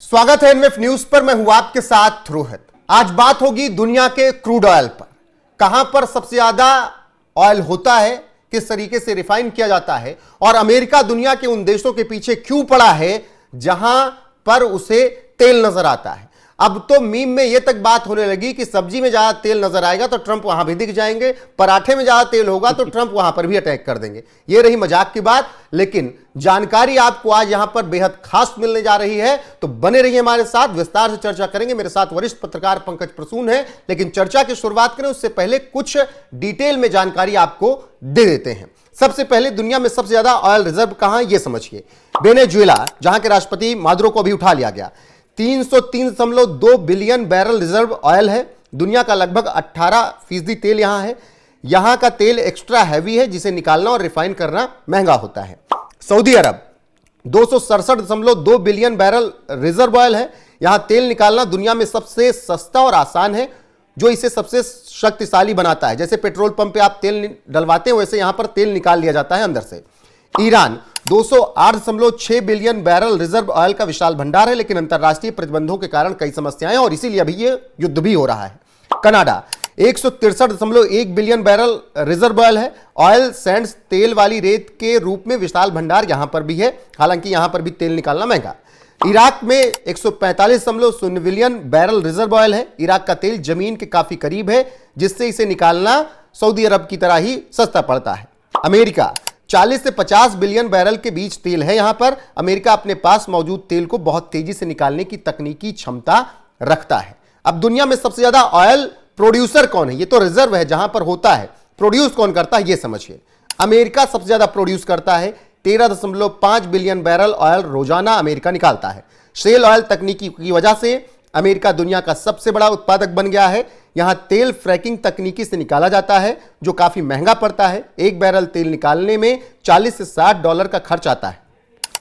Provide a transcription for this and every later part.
स्वागत है NF news पर। मैं हूं आपके साथ रोहित। आज बात होगी दुनिया के क्रूड ऑयल पर। कहां पर सबसे ज्यादा ऑयल होता है, किस तरीके से रिफाइन किया जाता है, और अमेरिका दुनिया के उन देशों के पीछे क्यों पड़ा है जहां पर उसे तेल नजर आता है। अब तो मीम में यह तक बात होने लगी कि सब्जी में ज्यादा तेल नजर आएगा तो ट्रंप वहां भी दिख जाएंगे, पराठे में ज्यादा तेल होगा तो ट्रंप वहां पर भी अटैक कर देंगे। यह रही मजाक की बात, लेकिन जानकारी आपको आज यहां पर बेहद खास मिलने जा रही है। तो बने रहिए हमारे साथ, विस्तार से चर्चा करेंगे। मेरे साथ वरिष्ठ पत्रकार पंकज प्रसून है, लेकिन चर्चा की शुरुआत करें उससे पहले कुछ डिटेल में जानकारी आपको दे देते हैं। सबसे पहले दुनिया में सबसे ज्यादा ऑयल रिजर्व कहां, यह समझिए। वेनेजुएला, जहां के राष्ट्रपति मादुरो को अभी उठा लिया गया, 303.2 बिलियन बैरल रिजर्व ऑयल है। दुनिया का लगभग 18% तेल यहां है। यहां का तेल एक्स्ट्रा हैवी है, जिसे निकालना और रिफाइन करना महंगा होता है। सऊदी अरब 267.2 बिलियन बैरल रिजर्व ऑयल है। यहां तेल निकालना दुनिया में सबसे सस्ता और आसान है, जो इसे सबसे शक्तिशाली बनाता है। जैसे पेट्रोल पंप पे आप तेल डलवाते हैं, वैसे यहां पर तेल निकाल लिया जाता है अंदर से। Iran 208.6 billion barrel reserve oil का विशाल भंडार है, लेकिन अंतरराष्ट्रीय प्रतिबंधों के कारण कई समस्याएं और इसीलिए अभी यह युद्ध भी हो रहा है। Canada 163.1 billion barrel reserve oil है। ऑयल सैंड्स, तेल वाली रेत के रूप में विशाल भंडार यहां पर भी है, हालांकि यहां पर भी तेल निकालना महंगा। इराक में 145.0 बिलियन बैरल रिजर्व ऑयल है। इराक का तेल जमीन के काफी करीब है, जिससे इसे निकालना सऊदी अरब की तरह ही सस्ता पड़ता है। अमेरिका 40 से 50 बिलियन बैरल के बीच तेल है यहां पर। अमेरिका अपने पास मौजूद तेल को बहुत तेजी से निकालने की तकनीकी क्षमता रखता है। अब दुनिया में सबसे ज्यादा ऑयल प्रोड्यूसर कौन है? ये तो रिजर्व है जहां पर होता है, प्रोड्यूस कौन करता है ये समझिए। अमेरिका सबसे ज्यादा प्रोड्यूस करता है, 13.5 बिलियन बैरल ऑयल रोजाना अमेरिका निकालता है। शेल ऑयल तकनीकी की वजह से अमेरिका दुनिया का सबसे बड़ा उत्पादक बन गया है। यहां तेल फ्रैकिंग तकनीकी से निकाला जाता है, जो काफी महंगा पड़ता है। एक बैरल तेल निकालने में $40 से $60 का खर्च आता है।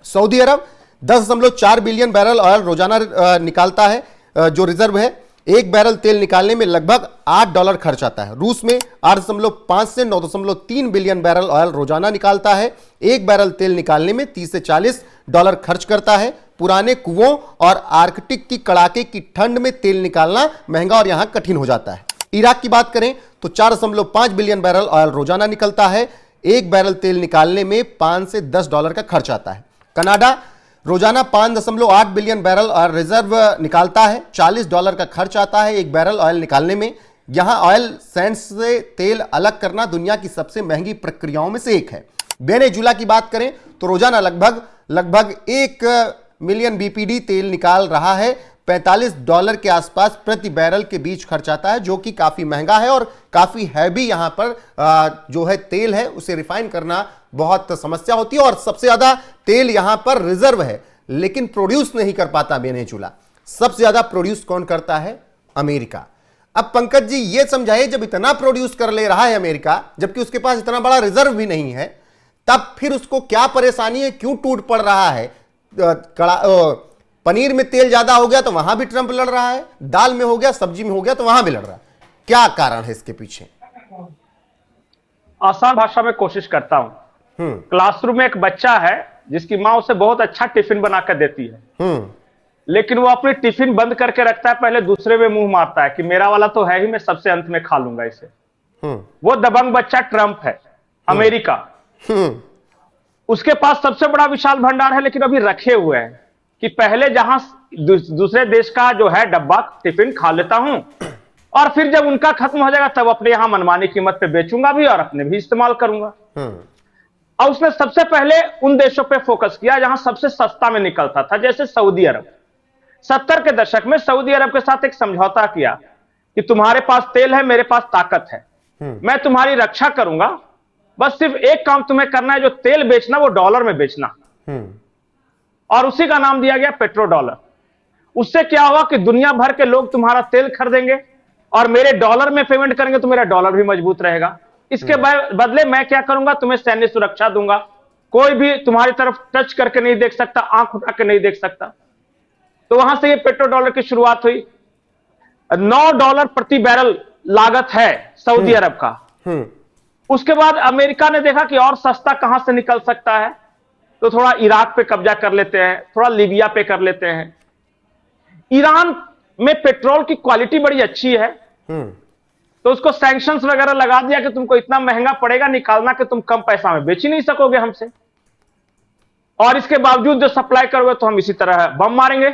सऊदी अरब 10.4 बिलियन बैरल ऑयल रोजाना निकालता है, जो रिजर्व है। एक बैरल तेल निकालने में लगभग $8 खर्च आता है। रूस में 8.5 से 9.3 बिलियन बैरल ऑयल रोजाना निकालता है। एक बैरल तेल निकालने में $30 से $40 खर्च करता है। पुराने कुओं और आर्कटिक की कड़ाके की ठंड में तेल निकालना महंगा और यहां कठिन हो जाता है। इराक की बात करें तो 4.5 बिलियन बैरल ऑयल रोजाना निकलता है। एक बैरल तेल निकालने में $5 से $10 का खर्च आता है। कनाडा रोजाना 5.8 बिलियन बैरल ऑयल रिजर्व निकालता है। $40 का खर्च आता है एक बैरल ऑयल निकालने में। यहां ऑयल सैंड्स से तेल अलग करना दुनिया की सबसे महंगी प्रक्रियाओं में से एक है। वेनेजुएला की बात करें तो रोजाना लगभग 1 मिलियन बीपीडी तेल निकाल रहा है। $45 के आसपास प्रति बैरल के बीच खर्च आता है, जो कि काफी महंगा है और काफी हैवी यहां पर जो है तेल है उसे रिफाइन करना बहुत समस्या होती है। और सबसे ज्यादा तेल यहां पर रिजर्व है, लेकिन प्रोड्यूस नहीं कर पाता वेनेजुएला। सबसे ज्यादा प्रोड्यूस कौन करता है? अमेरिका। अब पंकज जी ये समझाइए, जब इतना प्रोड्यूस कर ले रहा है अमेरिका, जबकि उसके पास इतना बड़ा रिजर्व भी नहीं है, तब फिर उसको क्या परेशानी है, क्यों टूट पड़ रहा है? पनीर में तेल ज्यादा हो गया तो वहां भी ट्रंप लड़ रहा है, दाल में हो गया, सब्जी में हो गया तो वहां भी लड़ रहा है। क्या कारण है इसके पीछे? आसान भाषा में कोशिश करता हूं। क्लासरूम में एक बच्चा है जिसकी मां उसे बहुत अच्छा टिफिन बनाकर देती है, लेकिन वो अपनी टिफिन बंद करके रखता है, पहले दूसरे में मुंह मारता है कि मेरा वाला तो है ही, मैं सबसे अंत में खा लूंगा इसे। वो दबंग बच्चा ट्रंप है, अमेरिका। उसके पास सबसे बड़ा विशाल भंडार है, लेकिन अभी रखे हुए हैं कि पहले जहां दूसरे देश का जो है डब्बा टिफिन खा लेता हूं, और फिर जब उनका खत्म हो जाएगा तब अपने यहां मनमानी कीमत पे बेचूंगा भी और अपने भी इस्तेमाल करूंगा। और उसने सबसे पहले उन देशों पे फोकस किया जहां सबसे सस्ता में निकलता था, जैसे सऊदी अरब। 70 के दशक में सऊदी अरब के साथ एक समझौता किया कि तुम्हारे पास तेल है, मेरे पास ताकत है, मैं तुम्हारी रक्षा करूंगा, बस सिर्फ एक काम तुम्हें करना है, जो तेल बेचना वो डॉलर में बेचना। और उसी का नाम दिया गया पेट्रो डॉलर। उससे क्या हुआ कि दुनिया भर के लोग तुम्हारा तेल खरीदेंगे और मेरे डॉलर में पेमेंट करेंगे, तो मेरा डॉलर भी मजबूत रहेगा। इसके बदले मैं क्या करूंगा, तुम्हें सैन्य सुरक्षा दूंगा, कोई भी तुम्हारी तरफ टच करके नहीं देख सकता, आंख उठा के नहीं देख सकता। तो वहां से ये पेट्रो डॉलर की शुरुआत हुई। $9 प्रति बैरल लागत है सऊदी अरब का। उसके बाद अमेरिका ने देखा कि और सस्ता कहां से निकल सकता है, तो थोड़ा इराक पे कब्जा कर लेते हैं, थोड़ा लीबिया पे कर लेते हैं। ईरान में पेट्रोल की क्वालिटी बड़ी अच्छी है, तो उसको सैंक्शंस वगैरह लगा दिया कि तुमको इतना महंगा पड़ेगा निकालना कि तुम कम पैसा में बेच ही नहीं सकोगे हमसे, और इसके बावजूद जो सप्लाई करोगे तो हम इसी तरह बम मारेंगे।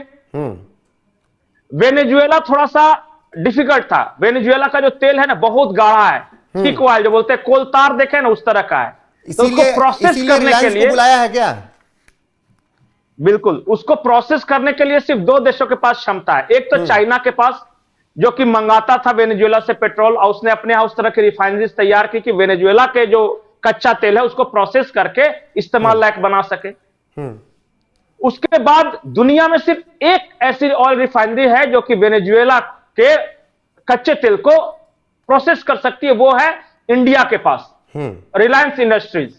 वेनेजुएला थोड़ा सा डिफिकल्ट था। वेनेजुएला का जो तेल है ना बहुत गाढ़ा है, थिक ऑयल जो बोलते हैं, कोलतार देखे ना उस तरह का है। तो उसको प्रोसेस करने के लिए बुलाया है क्या? बिल्कुल, उसको प्रोसेस करने के लिए सिर्फ दो देशों के पास क्षमता है। एक तो चाइना के पास, जो कि मंगाता था वेनेजुएला से पेट्रोल, और उसने अपने यहां उस तरह की रिफाइनरीज तैयार की कि वेनेजुएला के जो कच्चा तेल है उसको प्रोसेस करके इस्तेमाल लायक बना सके। उसके बाद दुनिया में सिर्फ एक ऐसी ऑयल रिफाइनरी है जो कि वेनेजुएला के कच्चे तेल को प्रोसेस कर सकती है, वो है इंडिया के पास, रिलायंस इंडस्ट्रीज।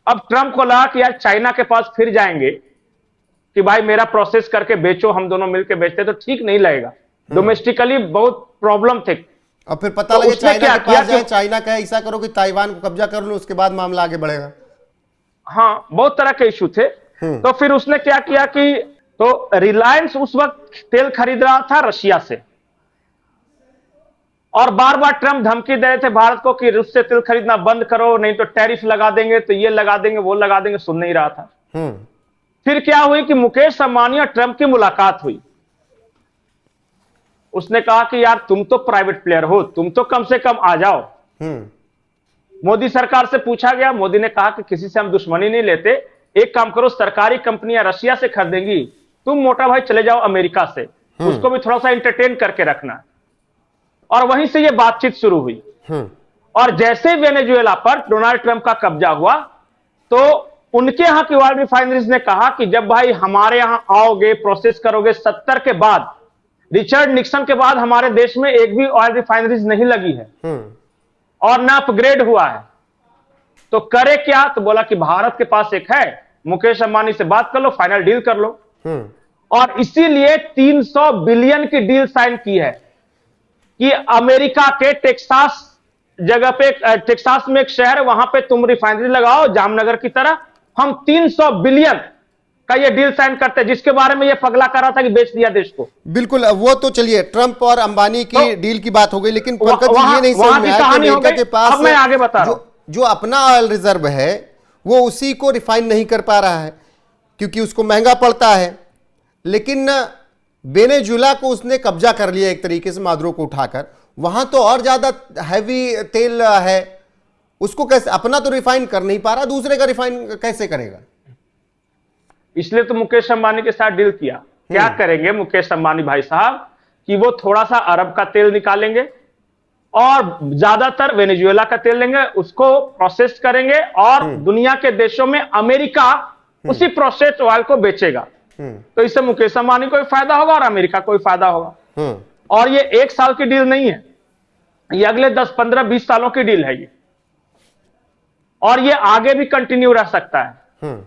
अब ट्रंप को लगा कि यार चाइना के पास फिर जाएंगे कि भाई मेरा प्रोसेस करके बेचो, हम दोनों मिलकर बेचते तो ठीक नहीं लगेगा, डोमेस्टिकली बहुत प्रॉब्लम थे। और फिर पता लगे चाइना के पास जाए, चाइना कहे ऐसा करो कि ताइवान को कब्जा कर लो, उसके बाद मामला आगे बढ़ेगा। हाँ, बहुत तरह के इशू थे। तो फिर उसने क्या किया कि तो रिलायंस उस वक्त तेल खरीद रहा था रशिया से, और बार बार ट्रंप धमकी दे रहे थे भारत को कि रूस से तेल खरीदना बंद करो, नहीं तो टैरिफ लगा देंगे, तो ये लगा देंगे, वो लगा देंगे, सुन नहीं रहा था। फिर क्या हुई कि मुकेश अंबानी और ट्रंप की मुलाकात हुई। उसने कहा कि यार तुम तो प्राइवेट प्लेयर हो, तुम तो कम से कम आ जाओ। मोदी सरकार से पूछा गया, मोदी ने कहा कि किसी से हम दुश्मनी नहीं लेते, एक काम करो, सरकारी कंपनियां रशिया से खरीदेंगी, तुम मोटा भाई चले जाओ अमेरिका से, उसको भी थोड़ा सा एंटरटेन करके रखना। और वहीं से ये बातचीत शुरू हुई। और जैसे वेनेजुएला पर डोनाल्ड ट्रंप का कब्जा हुआ, तो उनके यहां की ऑयल रिफाइनरीज ने कहा कि जब भाई हमारे यहां आओगे, प्रोसेस करोगे, 70 के बाद, रिचर्ड निक्सन के बाद हमारे देश में एक भी ऑयल रिफाइनरीज नहीं लगी है और ना अपग्रेड हुआ है, तो करे क्या? तो बोला कि भारत के पास एक है, मुकेश अंबानी से बात कर लो, फाइनल डील कर लो। और इसीलिए 300 बिलियन की डील साइन की है कि अमेरिका के टेक्सास जगह पे, टेक्सास में एक शहर है, वहां पे तुम रिफाइनरी लगाओ जामनगर की तरह, हम 300 बिलियन का ये डील साइन करते हैं, जिसके बारे में ये पगला कर रहा था कि बेच दिया देश को। बिल्कुल, वो तो चलिए ट्रंप और अंबानी की तो डील की बात हो गई, लेकिन पंकज जी ये नहीं समझ में आया कि अमेरिका के पास अब मैं आगे बता रहा हूं, जो अपना ऑयल रिजर्व है वो उसी को रिफाइन नहीं कर पा रहा है क्योंकि उसको महंगा पड़ता है, लेकिन वेनेजुएला को उसने कब्जा कर लिया एक तरीके से, मादुरो को उठाकर। वहां तो और ज्यादा हैवी तेल है, उसको कैसे, अपना तो रिफाइन कर नहीं पा रहा, दूसरे का रिफाइन कैसे करेगा? इसलिए तो मुकेश अंबानी के साथ डील किया। क्या करेंगे मुकेश अंबानी भाई साहब कि वो थोड़ा सा अरब का तेल निकालेंगे और ज्यादातर वेनेजुएला का तेल लेंगे, उसको प्रोसेस करेंगे, और दुनिया के देशों में अमेरिका उसी प्रोसेस्ड ऑयल को बेचेगा। तो इससे मुकेश अंबानी को भी फायदा होगा और अमेरिका को भी फायदा होगा। और ये एक साल की डील नहीं है, ये अगले 10, 15, 20 सालों की डील है ये, और ये आगे भी कंटिन्यू रह सकता है।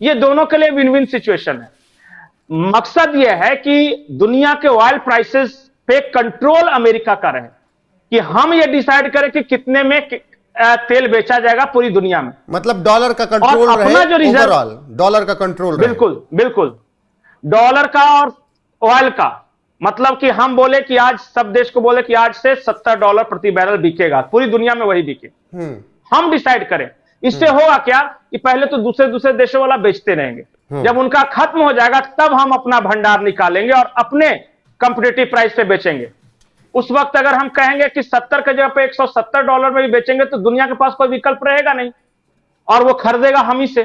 ये दोनों के लिए विन विन सिचुएशन है। मकसद यह है कि दुनिया के ऑयल प्राइसेस पे कंट्रोल अमेरिका का रहे, कि हम ये डिसाइड करें कि कितने में तेल बेचा जाएगा पूरी दुनिया में, मतलब डॉलर का कंट्रोल रहे, जो रिजर्व डॉलर का कंट्रोल रहे। बिल्कुल बिल्कुल, डॉलर का और ऑयल का, मतलब कि हम बोले कि आज सब देश को बोले कि आज से $70 प्रति बैरल बिकेगा, पूरी दुनिया में वही बिके, हम डिसाइड करें। इससे होगा क्या कि पहले तो दूसरे देशों वाला बेचते रहेंगे, जब उनका खत्म हो जाएगा तब हम अपना भंडार निकालेंगे और अपने कंपटीटिव प्राइस पे बेचेंगे। उस वक्त अगर हम कहेंगे कि 70 के जगह पे $170 में भी बेचेंगे तो दुनिया के पास कोई विकल्प रहेगा नहीं, और वो खरीदेगा हम ही से।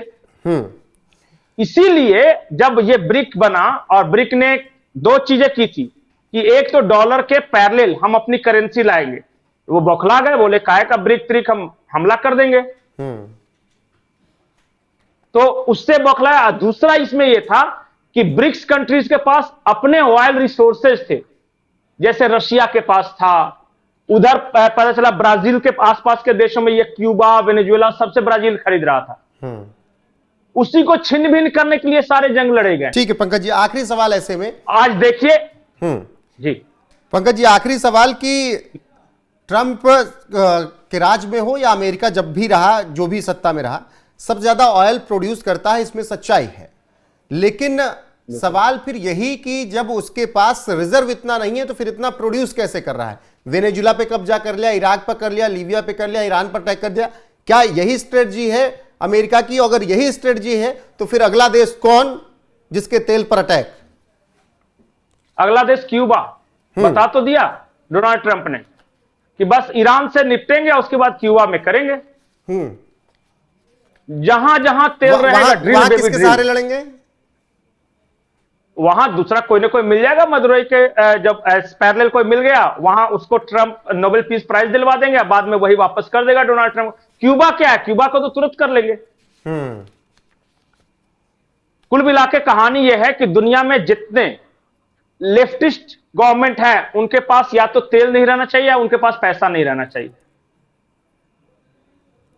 इसीलिए जब ये ब्रिक बना, और ब्रिक ने दो चीजें की थी कि एक तो डॉलर के पैरेलल हम अपनी करेंसी लाएंगे, वो बौखला गए, बोले काहे का ब्रिक ट्रिक, हम हमला कर देंगे। तो उससे बौखलाया। दूसरा इसमें यह था कि ब्रिक्स कंट्रीज के पास अपने ऑयल रिसोर्सेज थे, जैसे रशिया के पास था, उधर पता चला ब्राजील के आसपास के देशों में ये क्यूबा, वेनेजुएला, सबसे ब्राजील खरीद रहा था। उसी को छिन्न भिन्न करने के लिए सारे जंग लड़े गए। ठीक है पंकज जी, आखिरी सवाल ऐसे में आज देखिए जी पंकज जी, आखिरी सवाल कि ट्रंप के राज में हो या अमेरिका जब भी रहा, जो भी सत्ता में रहा, सबसे ज्यादा ऑयल प्रोड्यूस करता है, इसमें सच्चाई है, लेकिन सवाल फिर यही कि जब उसके पास रिजर्व इतना नहीं है तो फिर इतना प्रोड्यूस कैसे कर रहा है? वेनेजुला पे कब्जा कर लिया, इराक पर कर लिया, लीबिया पे कर लिया, ईरान पर अटैक कर दिया। क्या यही स्ट्रेटजी है अमेरिका की? अगर यही स्ट्रेटजी है तो फिर अगला देश कौन जिसके तेल पर अटैक? अगला देश क्यूबा। बता तो दिया डोनाल्ड ट्रंप ने कि बस ईरान से निपटेंगे और उसके बाद क्यूबा में करेंगे। जहां जहां तेल रहेगा, ड्रिल वहां बेबी किसके ड्रिल। सहारे लड़ेंगे? वहां दूसरा कोई ना कोई मिल जाएगा। मदुरई के जब पैरेलल कोई मिल गया, वहां उसको ट्रंप नोबेल पीस प्राइज दिलवा देंगे, बाद में वही वापस कर देगा डोनाल्ड ट्रंप। क्यूबा क्या है? क्यूबा को तो तुरंत कर लेंगे। कुल मिला के कहानी यह है कि दुनिया में जितने लेफ्टिस्ट गवर्नमेंट है, उनके पास या तो तेल नहीं रहना चाहिए या उनके पास पैसा नहीं रहना चाहिए।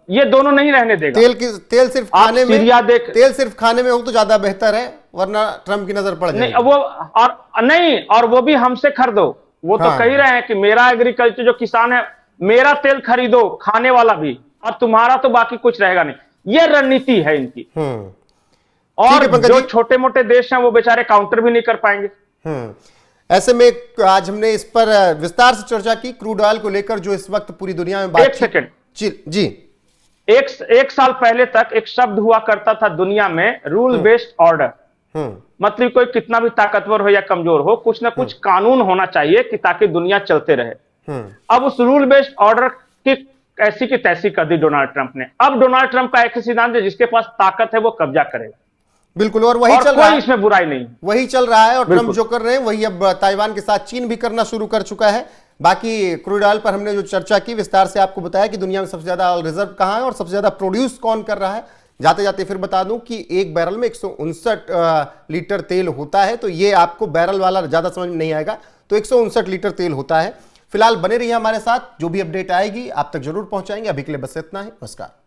ये दोनों नहीं रहने देगा। तेल सिर्फ खाने में, सीरिया तेल सिर्फ खाने में हो तो ज्यादा बेहतर है, वरना ट्रंप की नजर पड़ जाएगी। और वो भी हमसे खरीदो। वो तो कह रहे हैं कि मेरा एग्रीकल्चर जो किसान है, मेरा तेल खरीदो, खाने वाला भी, और तुम्हारा तो बाकी कुछ रहेगा नहीं। ये रणनीति है इनकी। और जो छोटे मोटे देश हैं वो बेचारे काउंटर भी नहीं कर पाएंगे। ऐसे में आज हमने इस पर विस्तार से चर्चा की, क्रूड ऑयल को लेकर जो इस वक्त पूरी दुनिया में बात। एक सेकंड जी। एक साल पहले तक एक शब्द हुआ करता था दुनिया में, रूल बेस्ड ऑर्डर। मतलब कोई कितना भी ताकतवर हो या कमजोर हो, कुछ ना कुछ कानून होना चाहिए कि ताकि दुनिया चलते रहे। अब उस रूल बेस्ड ऑर्डर की ऐसी की तैसी कर दी डोनाल्ड ट्रंप ने। अब डोनाल्ड ट्रंप का एक ही सिद्धांत है, जिसके पास ताकत है वो कब्जा करेगा। बिल्कुल, और वही चल रहा है। इसमें बुराई नहीं, वही चल रहा है। और ट्रंप जो कर रहे हैं वही अब ताइवान के साथ चीन भी करना शुरू कर चुका है। बाकी क्रूड ऑयल पर हमने जो चर्चा की, विस्तार से आपको बताया कि दुनिया में सबसे ज्यादा ऑयल रिजर्व कहां है और सबसे ज्यादा प्रोड्यूस कौन कर रहा है। जाते जाते फिर बता दूं कि एक बैरल में 159 लीटर तेल होता है, तो ये आपको बैरल वाला ज्यादा समझ में नहीं आएगा, तो 159 लीटर तेल होता है। फिलहाल बने रहिए हमारे साथ, जो भी अपडेट आएगी आप तक जरूर पहुंचाएंगे। अभी के लिए बस इतना ही, नमस्कार।